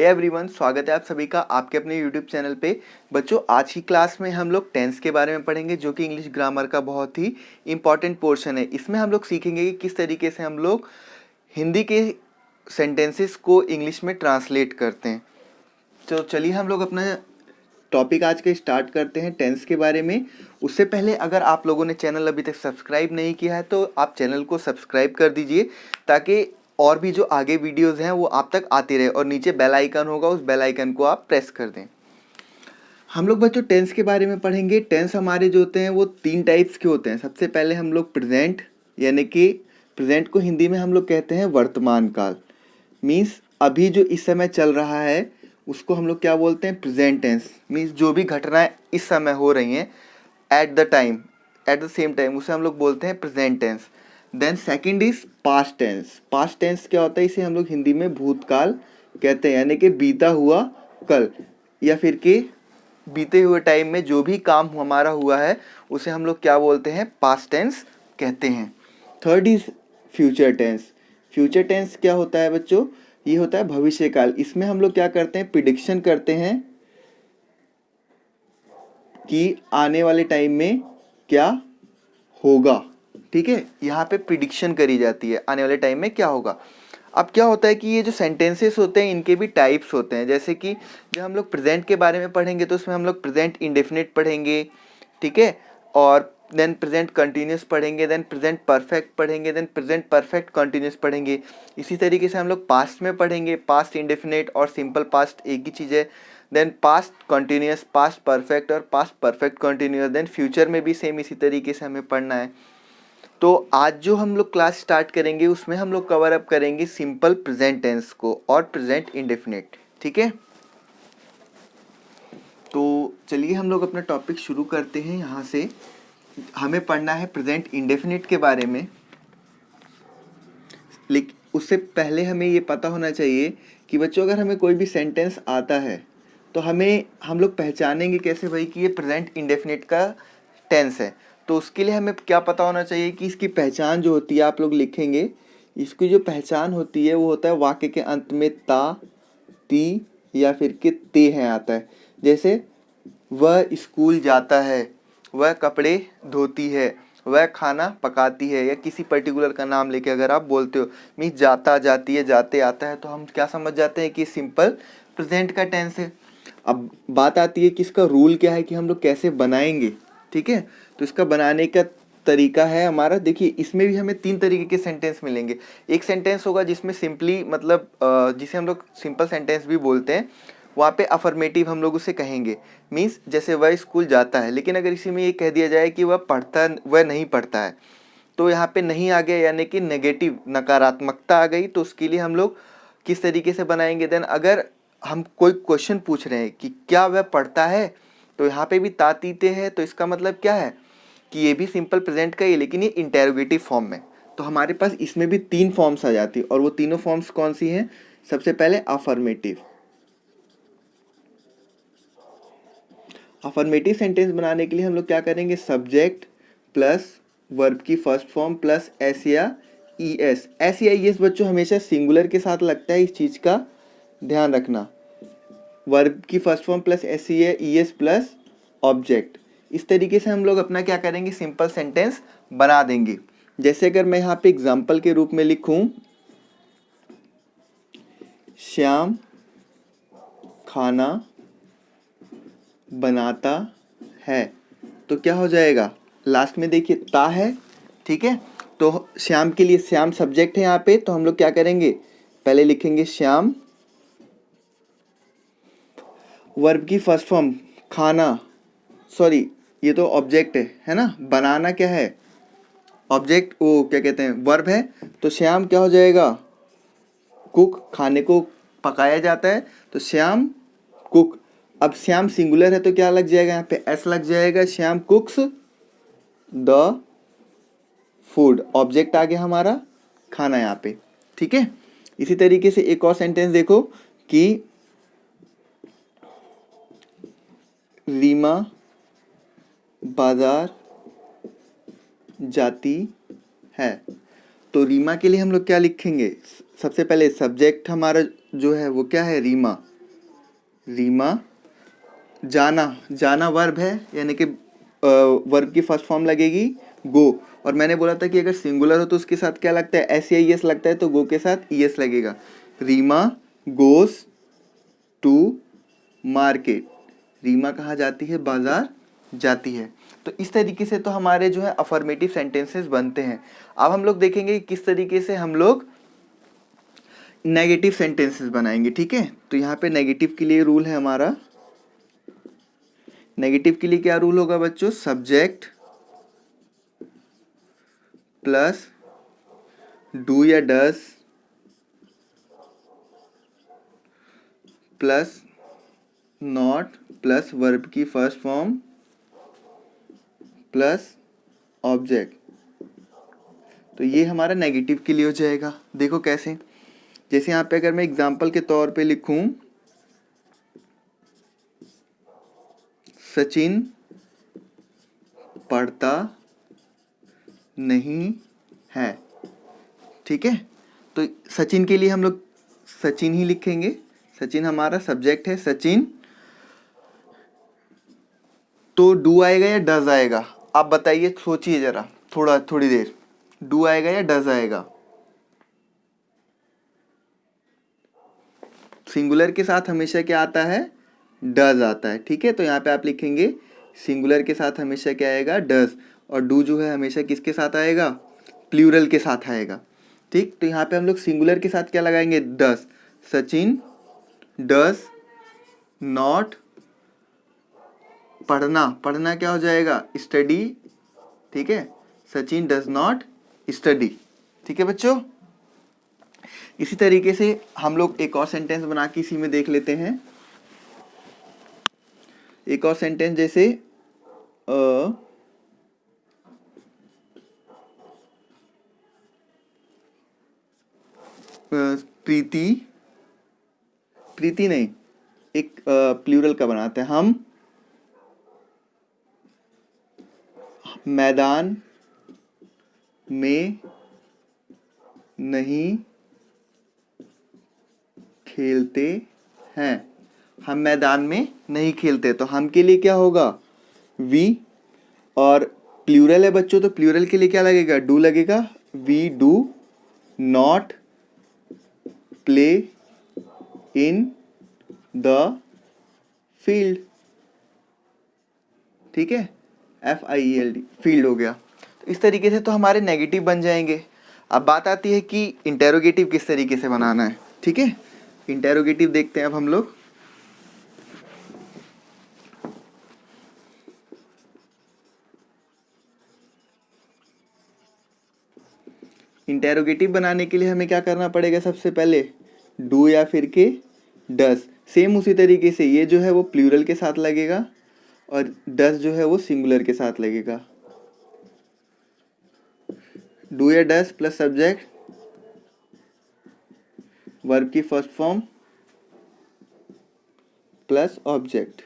Hey everyone, स्वागत है आप सभी का आपके अपने यूट्यूब चैनल पे। बच्चों, आज की क्लास में हम लोग टेंस के बारे में पढ़ेंगे, जो कि इंग्लिश ग्रामर का बहुत ही इंपॉर्टेंट पोर्शन है। इसमें हम लोग सीखेंगे कि किस तरीके से हम लोग हिंदी के सेंटेंसेस को इंग्लिश में ट्रांसलेट करते हैं। तो चलिए हम लोग अपना टॉपिक आज के स्टार्ट करते हैं टेंस के बारे में। उससे पहले अगर आप लोगों ने चैनल अभी तक सब्सक्राइब नहीं किया है तो आप चैनल को सब्सक्राइब कर दीजिए, ताकि और भी जो आगे वीडियोस हैं वो आप तक आती रहे। और नीचे बेल आइकन होगा, उस बेल आइकन को आप प्रेस कर दें। हम लोग बच्चों टेंस के बारे में पढ़ेंगे। टेंस हमारे जो होते हैं वो 3 टाइप्स के होते हैं। सबसे पहले हम लोग प्रेजेंट, यानी कि प्रेजेंट को हिंदी में हम लोग कहते हैं वर्तमान काल। मीन्स अभी जो इस समय चल रहा है उसको हम लोग क्या बोलते हैं? Present tense. मीन्स जो भी घटनाएं इस समय हो रही हैं एट द सेम टाइम, उसे हम लोग बोलते हैं present tense. Then second is past tense. Past tense क्या होता है? इसे हम लोग हिंदी में भूतकाल कहते हैं, यानी कि बीता हुआ कल, या फिर कि बीते हुए टाइम में जो भी काम हमारा हुआ है उसे हम लोग क्या बोलते हैं? पास्ट टेंस कहते हैं। Third is future tense. Future tense क्या होता है बच्चों? ये होता है भविष्य काल। इसमें हम लोग क्या करते हैं? प्रिडिक्शन करते हैं कि आने वाले टाइम में क्या होगा। ठीक है, यहाँ पे प्रिडिक्शन करी जाती है आने वाले टाइम में क्या होगा। अब क्या होता है कि ये जो सेंटेंसेस होते हैं इनके भी टाइप्स होते हैं। जैसे कि जब हम लोग प्रेजेंट के बारे में पढ़ेंगे तो उसमें हम लोग प्रेजेंट इंडेफिनिट पढ़ेंगे, ठीक है, और देन प्रेजेंट कंटिन्यूस पढ़ेंगे, देन प्रेजेंट परफेक्ट पढ़ेंगे, देन प्रेजेंट परफेक्ट कंटिन्यूस पढ़ेंगे। इसी तरीके से हम लोग पास्ट में पढ़ेंगे, पास्ट इंडेफिनिट और सिंपल पास्ट एक ही चीज़ है। Then past continuous, past perfect और past perfect continuous. Then future में भी सेम इसी तरीके से हमें पढ़ना है। तो आज जो हम लोग क्लास स्टार्ट करेंगे उसमें हम लोग कवर अप करेंगे सिंपल प्रेजेंट टेंस को और प्रेजेंट इंडेफिनिट। ठीक है, तो चलिए हम लोग अपना टॉपिक शुरू करते हैं। यहाँ से हमें पढ़ना है प्रेजेंट इंडेफिनिट के बारे में। लेकिन उससे पहले हमें ये पता होना चाहिए कि बच्चों अगर हमें कोई भी सेंटेंस आता है तो हम लोग पहचानेंगे कैसे भाई कि ये प्रेजेंट इंडेफिनिट का टेंस है। तो उसके लिए हमें क्या पता होना चाहिए कि इसकी पहचान जो होती है, आप लोग लिखेंगे, इसकी जो पहचान होती है वो होता है वाक्य के अंत में ता, ती या फिर कि ते हैं आता है। जैसे वह स्कूल जाता है, वह कपड़े धोती है, वह खाना पकाती है, या किसी पर्टिकुलर का नाम लेके अगर आप बोलते हो, मीन्स जाता, जाती है, जाते, आता है, तो हम क्या समझ जाते हैं कि सिंपल प्रेजेंट का टेंस है। अब बात आती है कि इसका रूल क्या है कि हम लोग कैसे बनाएंगे। ठीक है, तो इसका बनाने का तरीका है हमारा, देखिए इसमें भी हमें 3 तरीके के सेंटेंस मिलेंगे। एक सेंटेंस होगा जिसमें सिंपली मतलब जिसे हम लोग सिंपल सेंटेंस भी बोलते हैं, वहाँ पे अफर्मेटिव हम लोग उसे कहेंगे। मीन्स जैसे वह स्कूल जाता है, लेकिन अगर इसी में ये कह दिया जाए कि वह नहीं पढ़ता है, तो यहाँ पे नहीं आ गया, यानी कि नेगेटिव, नकारात्मकता आ गई। तो उसके लिए हम लोग किस तरीके से बनाएंगे? देन अगर हम कोई क्वेश्चन पूछ रहे हैं कि क्या वह पढ़ता है, तो यहाँ पे भी तातीते है, तो इसका मतलब क्या है कि ये भी सिंपल प्रेजेंट का ही, लेकिन ये इंटेरोगेटिव फॉर्म में। तो हमारे पास इसमें भी 3 फॉर्म्स आ जाती है, और वो तीनों फॉर्म्स कौन सी हैं? सबसे पहले अफर्मेटिव। अफर्मेटिव सेंटेंस बनाने के लिए हम लोग क्या करेंगे? सब्जेक्ट प्लस वर्ब की फर्स्ट फॉर्म प्लस एस या ई एस। एस या ई एस बच्चों हमेशा सिंगुलर के साथ लगता है, इस चीज़ का ध्यान रखना। वर्ब की फर्स्ट फॉर्म प्लस एस या ई एस प्लस ऑब्जेक्ट। इस तरीके से हम लोग अपना क्या करेंगे? सिंपल सेंटेंस बना देंगे। जैसे अगर मैं यहाँ पे एग्जाम्पल के रूप में लिखूं, श्याम खाना बनाता है, तो क्या हो जाएगा? लास्ट में देखिए ता है, ठीक है, तो श्याम के लिए श्याम सब्जेक्ट है यहाँ पे, तो हम लोग क्या करेंगे? पहले लिखेंगे श्याम, वर्ब की फर्स्ट फॉर्म खाना, सॉरी ये तो ऑब्जेक्ट है ना, बनाना क्या है? ऑब्जेक्ट, वो क्या कहते हैं, वर्ब है। तो श्याम क्या हो जाएगा? कुक, खाने को पकाया जाता है, तो श्याम कुक। अब श्याम सिंगुलर है तो क्या लग जाएगा? यहाँ पे एस लग जाएगा। Shyam cooks the food, object आ गया हमारा खाना यहाँ पे। ठीक है, इसी तरीके से एक और सेंटेंस देखो कि रीमा बाजार जाती है, तो रीमा के लिए हम लोग क्या लिखेंगे? सबसे पहले सब्जेक्ट हमारा जो है वो क्या है, रीमा। रीमा जाना, जाना वर्ब है, यानी कि वर्ब की फर्स्ट फॉर्म लगेगी गो। और मैंने बोला था कि अगर सिंगुलर हो तो उसके साथ क्या लगता है, एस या ई एस लगता है, तो गो के साथ ई एस लगेगा। Reema goes to market. Reema कहाँ जाती है, बाजार जाती है। तो इस तरीके से तो हमारे जो है अफर्मेटिव सेंटेंसेस बनते हैं। अब हम लोग देखेंगे कि किस तरीके से हम लोग नेगेटिव सेंटेंसेस बनाएंगे। ठीक है, तो यहाँ पे नेगेटिव के लिए रूल है हमारा। नेगेटिव के लिए क्या रूल होगा बच्चों, सब्जेक्ट प्लस डू या डस प्लस नॉट प्लस वर्ब की फर्स्ट फॉर्म प्लस ऑब्जेक्ट। तो ये हमारा नेगेटिव के लिए हो जाएगा। देखो कैसे, जैसे यहाँ पे अगर मैं एग्जाम्पल के तौर पे लिखूं, सचिन पढ़ता नहीं है। ठीक है, तो सचिन के लिए हम लोग सचिन ही लिखेंगे। सचिन हमारा सब्जेक्ट है, सचिन। तो डू आएगा या डज आएगा, आप बताइए, सोचिए जरा थोड़ी देर। डू आएगा या डज आएगा, सिंगुलर के साथ हमेशा क्या आता है, डज आता है। ठीक है, तो यहाँ पे आप लिखेंगे सिंगुलर के साथ हमेशा क्या आएगा, डज। और डू जो है हमेशा किसके साथ आएगा, प्लूरल के साथ आएगा। ठीक, तो यहाँ पे हम लोग सिंगुलर के साथ क्या लगाएंगे, डज। सचिन डज नॉट पढ़ना, पढ़ना क्या हो जाएगा, स्टडी। ठीक है, सचिन डज नॉट स्टडी। ठीक है बच्चों, इसी तरीके से हम लोग एक और सेंटेंस बना के इसी में देख लेते हैं। एक और सेंटेंस जैसे प्रीति, प्रीति नहीं, एक प्लूरल का बनाते हैं हम, मैदान में नहीं खेलते हैं। हम मैदान में नहीं खेलते, तो हम के लिए क्या होगा, वी। और प्लूरल है बच्चों, तो प्लूरल के लिए क्या लगेगा, डू लगेगा। We do not play in the field. ठीक है, FIELD, फील्ड हो गया। तो इस तरीके से तो हमारे नेगेटिव बन जाएंगे। अब बात आती है कि इंटेरोगेटिव किस तरीके से बनाना है। ठीक है, इंटेरोगेटिव देखते हैं अब हम लोग। इंटेरोगेटिव बनाने के लिए हमें क्या करना पड़ेगा, सबसे पहले डू या फिर के डस। सेम उसी तरीके से ये जो है वो प्लूरल के साथ लगेगा और डस जो है वो सिंगुलर के साथ लगेगा। डू या डस प्लस सब्जेक्ट, वर्ब की first form plus object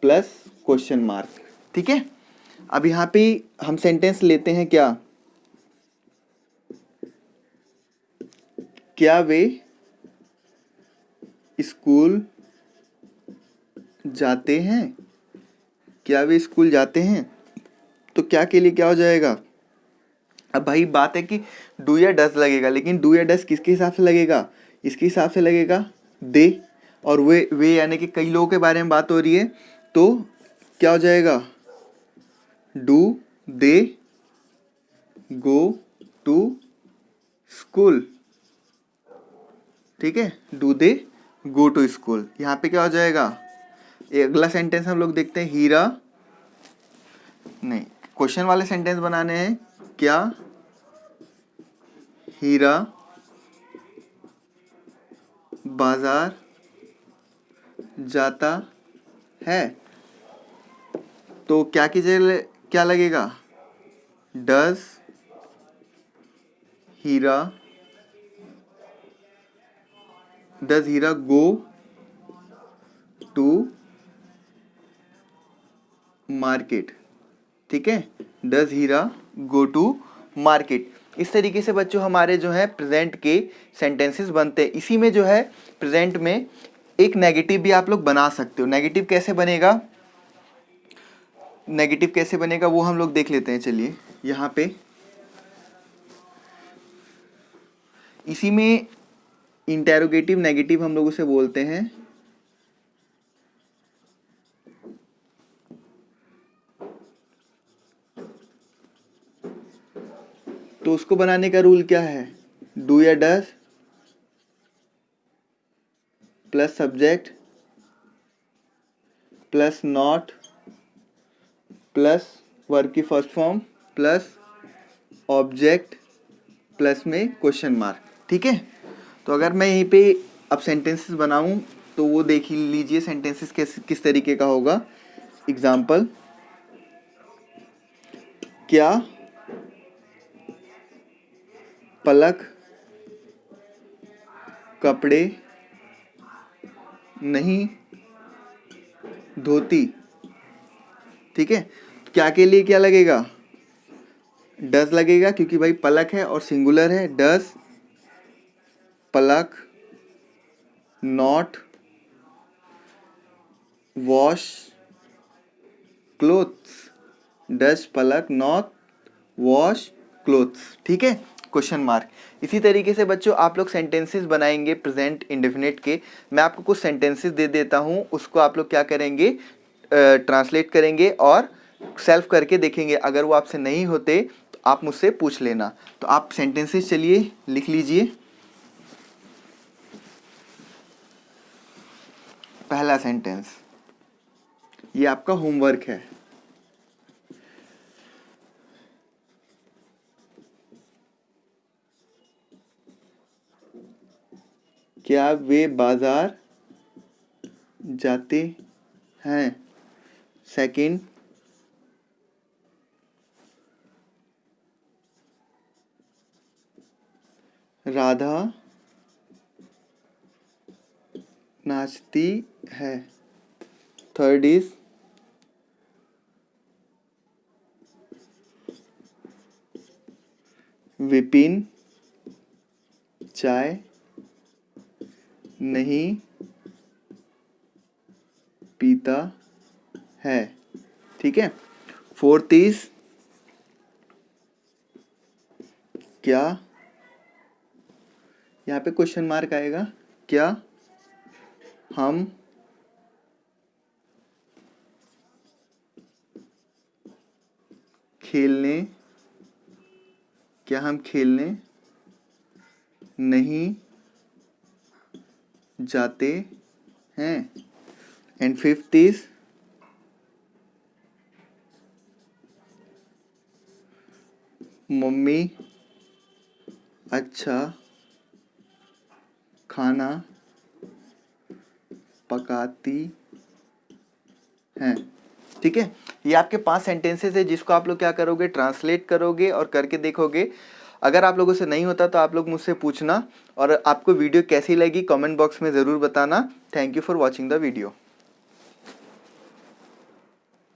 plus question mark. ठीक है, अब यहाँ पे हम सेंटेंस लेते हैं क्या, क्या वे स्कूल जाते हैं, क्या वे स्कूल जाते हैं। तो क्या के लिए क्या हो जाएगा, अब भाई बात है कि डू या डस लगेगा, लेकिन डू या डस किसके हिसाब से लगेगा, इसके हिसाब से लगेगा दे। और वे यानी कि कई लोगों के बारे में बात हो रही है, तो क्या हो जाएगा, do they go to school. ठीक है, do they go to school. यहाँ पे क्या हो जाएगा, अगला सेंटेंस हम लोग देखते हैं, हीरा नहीं, क्वेश्चन वाले सेंटेंस बनाने हैं। क्या हीरा बाजार जाता है। तो क्या की जगह क्या लगेगा, does Heera go to market. ठीक है, does Heera go to market. इस तरीके से बच्चों हमारे जो है प्रेजेंट के सेंटेंसेस बनते हैं। इसी में जो है प्रेजेंट में एक नेगेटिव भी आप लोग बना सकते हो। नेगेटिव कैसे बनेगा, नेगेटिव कैसे बनेगा वो हम लोग देख लेते हैं। चलिए यहाँ पे इसी में इंटेरोगेटिव नेगेटिव हम लोग उसे बोलते हैं। तो उसको बनाने का रूल क्या है, डू या does plus subject plus not plus verb की first form plus object plus में क्वेश्चन मार्क। ठीक है, तो अगर मैं यहीं पे अब सेंटेंसेस बनाऊं तो वो देख लीजिए सेंटेंसेस किस तरीके का होगा। एग्जाम्पल, क्या पलक कपड़े नहीं धोती। ठीक है, क्या के लिए क्या लगेगा, डज लगेगा, क्योंकि भाई पलक है और सिंगुलर है। Does Palak not wash clothes, does Palak not wash clothes. ठीक है, क्वेश्चन मार्क। इसी तरीके से बच्चों आप लोग सेंटेंसेस बनाएंगे प्रेजेंट इंडेफिनिट के। मैं आपको कुछ सेंटेंसेस दे देता हूँ, उसको आप लोग क्या करेंगे, ट्रांसलेट करेंगे और सेल्फ करके देखेंगे। अगर वो आपसे नहीं होते तो आप मुझसे पूछ लेना। तो आप सेंटेंसेस चलिए लिख लीजिए। पहला सेंटेंस, ये आपका होमवर्क है। क्या वे बाजार जाते हैं। सेकंड, राधा नाचती है। थर्ड इज, विपिन चाय नहीं पीता है। ठीक है, फोर्थ इज, क्या, यहाँ पे क्वेश्चन मार्क आएगा, क्या हम खेलने, क्या हम खेलने नहीं जाते हैं। एंड फिफ्थ इज, मम्मी अच्छा खाना पकाती हैं। ठीक है, ये आपके 5 सेंटेंसेस है जिसको आप लोग क्या करोगे, ट्रांसलेट करोगे और करके देखोगे। अगर आप लोगों से नहीं होता तो आप लोग मुझसे पूछना। और आपको वीडियो कैसी लगी कमेंट बॉक्स में ज़रूर बताना। Thank you for watching the video.